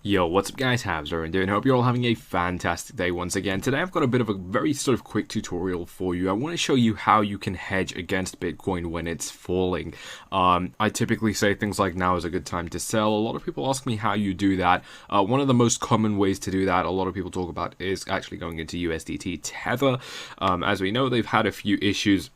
Yo, what's up guys, how's everyone doing? Hope you're all having a fantastic day once again. Today I've got a bit of a very sort of quick tutorial for you. I want to show you how you can hedge against Bitcoin when it's falling. I typically say things like now is a good time to sell. A lot of people ask me how you do that. One of the most common ways to do that, a lot of people talk about, is actually going into USDT Tether. As we know, they've had a few issues.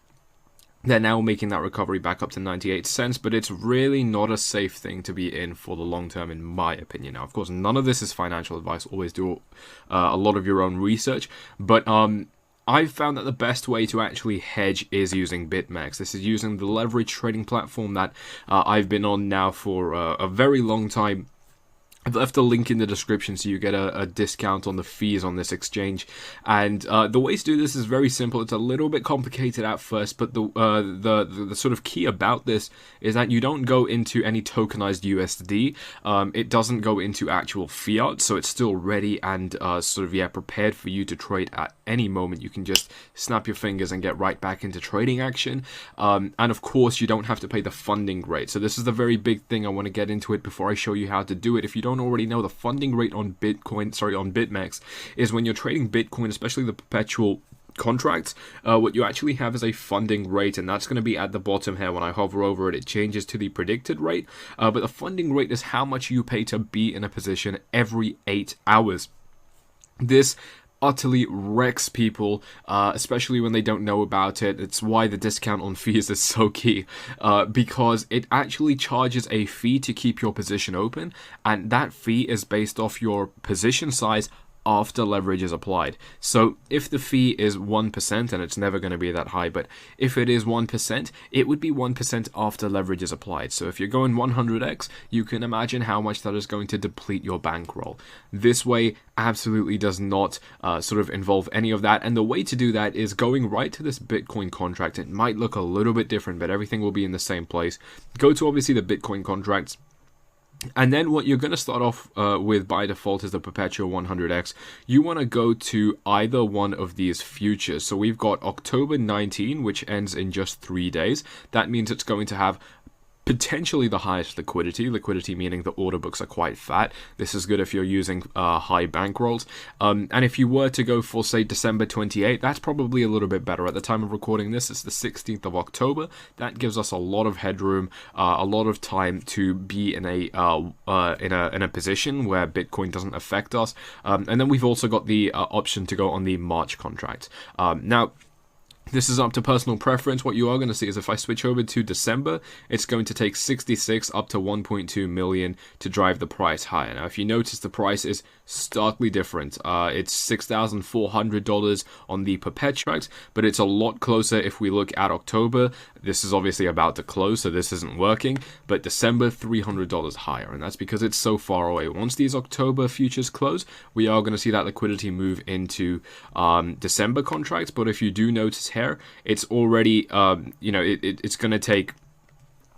They're now making that recovery back up to 98 cents, but it's really not a safe thing to be in for the long term, in my opinion. Now, of course, none of this is financial advice. Always do a lot of your own research, but I've found that the best way to actually hedge is using Bitmex. This is using the leverage trading platform that I've been on now for a very long time. I've left a link in the description so you get a discount on the fees on this exchange. And the way to do this is very simple. It's a little bit complicated at first, but the sort of key about this is that you don't go into any tokenized USD. It doesn't go into actual fiat, so it's still ready and prepared for you to trade at any moment. You can just snap your fingers and get right back into trading action. And of course, you don't have to pay the funding rate. So this is the very big thing. I want to get into it before I show you how to do it. If you don't already know, the funding rate on Bitmex is when you're trading Bitcoin, especially the perpetual contracts, what you actually have is a funding rate, and that's going to be at the bottom here. When I hover over it, it changes to the predicted rate, but the funding rate is how much you pay to be in a position every 8 hours. This utterly wrecks people, especially when they don't know about it. It's why the discount on fees is so key, because it actually charges a fee to keep your position open, and that fee is based off your position size after leverage is applied. So if the fee is 1%, and it's never going to be that high, but if it is 1%, it would be 1% after leverage is applied. So if you're going 100x, you can imagine how much that is going to deplete your bankroll. This way absolutely does not involve any of that, and the way to do that is going right to this Bitcoin contract. It might look a little bit different, but everything will be in the same place. Go to obviously the Bitcoin contracts. And then what you're going to start off with by default is the perpetual 100x. You want to go to either one of these futures. So we've got October 19, which ends in just 3 days. That means it's going to have potentially the highest liquidity meaning the order books are quite fat. This is good if you're using high bankrolls, and if you were to go for, say, December 28, that's probably a little bit better. At the time of recording this, it's the 16th of October. That gives us a lot of headroom, a lot of time to be in a position where Bitcoin doesn't affect us, and then we've also got the option to go on the March contract. Now, this is up to personal preference. What you are going to see is if I switch over to December, it's going to take 66 up to 1.2 million to drive the price higher. Now, if you notice, the price is starkly different. It's $6,400 on the perpetuax, but it's a lot closer if we look at October. This is obviously about to close, so this isn't working, but December, $300 higher, and that's because it's so far away. Once these October futures close, we are going to see that liquidity move into December contracts, but if you do notice here, it's already, it's going to take,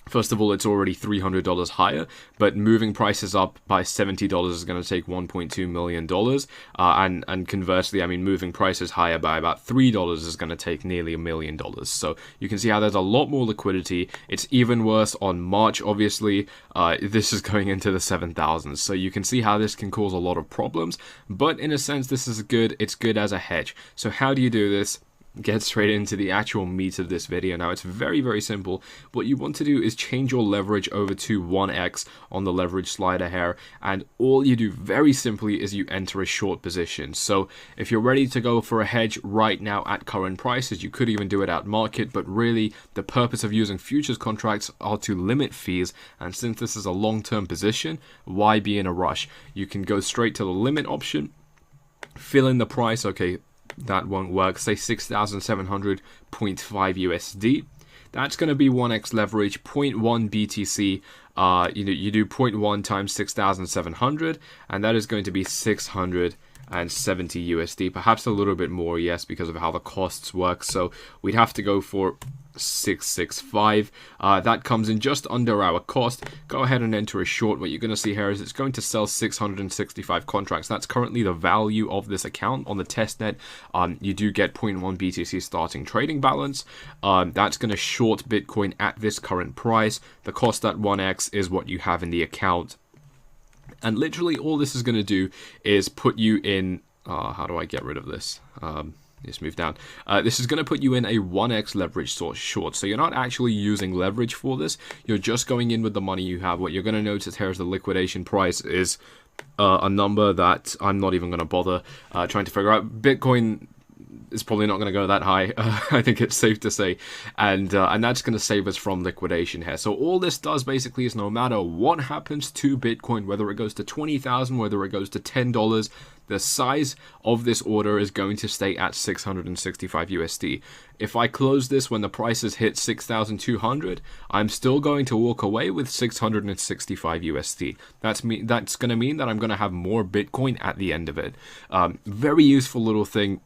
first of all, it's already $300 higher, but moving prices up by $70 is going to take $1.2 million. And conversely, I mean, moving prices higher by about $3 is going to take nearly $1 million. So you can see how there's a lot more liquidity. It's even worse on March, obviously. This is going into the 7,000s. So you can see how this can cause a lot of problems. But in a sense, this is good. It's good as a hedge. So how do you do this? Get straight into the actual meat of this video. Now, it's very, very simple. What you want to do is change your leverage over to 1x on the leverage slider here, and all you do very simply is you enter a short position. So if you're ready to go for a hedge right now at current prices, you could even do it at market, but really the purpose of using futures contracts are to limit fees, and since this is a long-term position, why be in a rush? You can go straight to the limit option, fill in the price. Okay, that won't work. Say 6,700.5 USD. That's going to be 1x leverage, 0.1 BTC. You do 0.1 times 6,700, and that is going to be 670 USD. Perhaps a little bit more, yes, because of how the costs work. So we'd have to go for 665. That comes in just under our cost. Go ahead and enter a short. What you're going to see here is it's going to sell 665 contracts. That's currently the value of this account on the testnet. You do get 0.1 BTC starting trading balance. That's going to short Bitcoin at this current price. The cost at 1x is what you have in the account. And literally all this is going to do is put you in, how do I get rid of this? Just move down. This is going to put you in a 1x leverage source short. So you're not actually using leverage for this. You're just going in with the money you have. What you're going to notice here is the liquidation price is a number that I'm not even going to bother trying to figure out. Bitcoin is probably not going to go that high. I think it's safe to say, and that's going to save us from liquidation here. So all this does basically is no matter what happens to Bitcoin, whether it goes to 20,000, whether it goes to $10, the size of this order is going to stay at 665 USD. If I close this when the prices hit 6,200, I'm still going to walk away with 665 USD. That's going to mean that I'm going to have more Bitcoin at the end of it. Very useful little thing.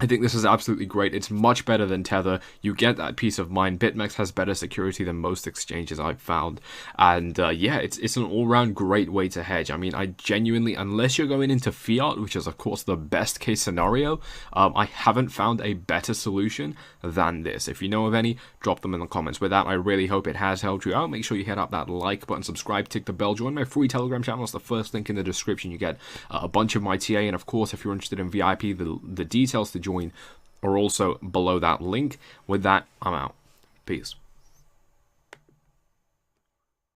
I think this is absolutely great. It's much better than Tether. You get that peace of mind. Bitmex has better security than most exchanges I've found. And yeah, it's an all-round great way to hedge. I mean, I genuinely, unless you're going into fiat, which is of course the best case scenario, I haven't found a better solution than this. If you know of any, drop them in the comments. With that, I really hope it has helped you out. Make sure you hit up that like button, subscribe, tick the bell, join my free Telegram channel. It's the first link in the description. You get a bunch of my TA, and of course, if you're interested in VIP, the details to join are also below that link. With that, I'm out. Peace.